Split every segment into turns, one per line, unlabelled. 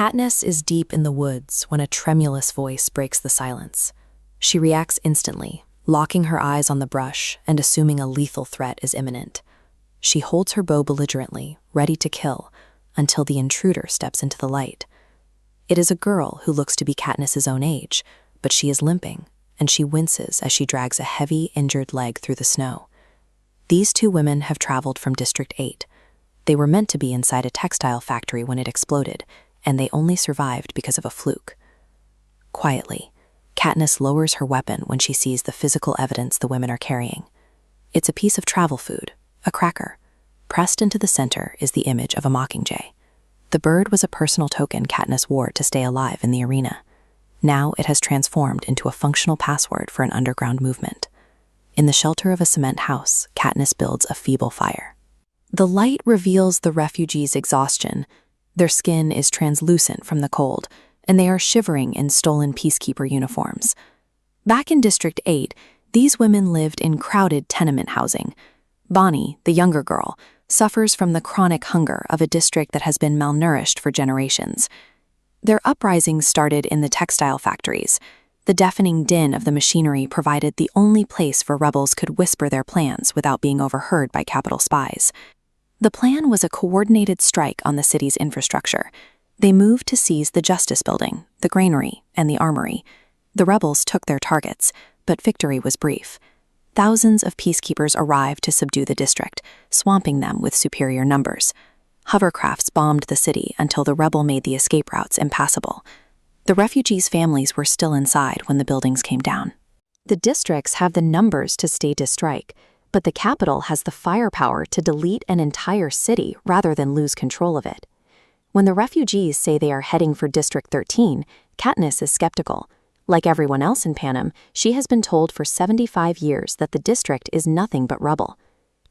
Katniss is deep in the woods when a tremulous voice breaks the silence. She reacts instantly, locking her eyes on the brush and assuming a lethal threat is imminent. She holds her bow belligerently, ready to kill, until the intruder steps into the light. It is a girl who looks to be Katniss's own age, but she is limping, and she winces as she drags a heavy, injured leg through the snow. These two women have traveled from District 8. They were meant to be inside a textile factory when it exploded, and they only survived because of a fluke. Quietly, Katniss lowers her weapon when she sees the physical evidence the women are carrying. It's a piece of travel food, a cracker. Pressed into the center is the image of a mockingjay. The bird was a personal token Katniss wore to stay alive in the arena. Now it has transformed into a functional password for an underground movement. In the shelter of a cement house, Katniss builds a feeble fire. The light reveals the refugees' exhaustion. Their skin is translucent from the cold, and they are shivering in stolen peacekeeper uniforms. Back in District 8, these women lived in crowded tenement housing. Bonnie, the younger girl, suffers from the chronic hunger of a district that has been malnourished for generations. Their uprisings started in the textile factories. The deafening din of the machinery provided the only place where rebels could whisper their plans without being overheard by Capitol spies. The plan was a coordinated strike on the city's infrastructure. They moved to seize the Justice Building, the granary, and the armory. The rebels took their targets, but victory was brief. Thousands of peacekeepers arrived to subdue the district, swamping them with superior numbers. Hovercrafts bombed the city until the rebel made the escape routes impassable. The refugees' families were still inside when the buildings came down. The districts have the numbers to stage a strike, but the capital has the firepower to delete an entire city rather than lose control of it. When the refugees say they are heading for District 13, Katniss is skeptical. Like everyone else in Panem, she has been told for 75 years that the district is nothing but rubble.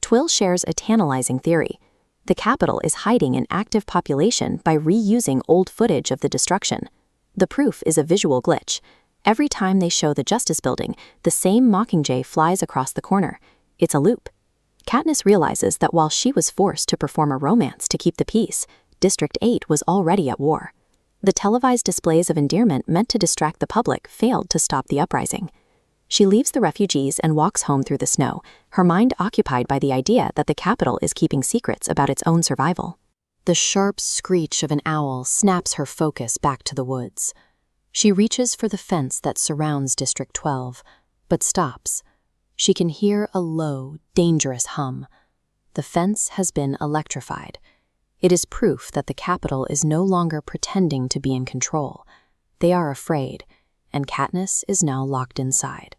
Twill shares a tantalizing theory. The capital is hiding an active population by reusing old footage of the destruction. The proof is a visual glitch. Every time they show the Justice Building, the same mockingjay flies across the corner. It's a loop. Katniss realizes that while she was forced to perform a romance to keep the peace, District 8 was already at war. The televised displays of endearment meant to distract the public failed to stop the uprising. She leaves the refugees and walks home through the snow, her mind occupied by the idea that the capital is keeping secrets about its own survival. The sharp screech of an owl snaps her focus back to the woods. She reaches for the fence that surrounds District 12, but stops. She can hear a low, dangerous hum. The fence has been electrified. It is proof that the capital is no longer pretending to be in control. They are afraid, and Katniss is now locked inside.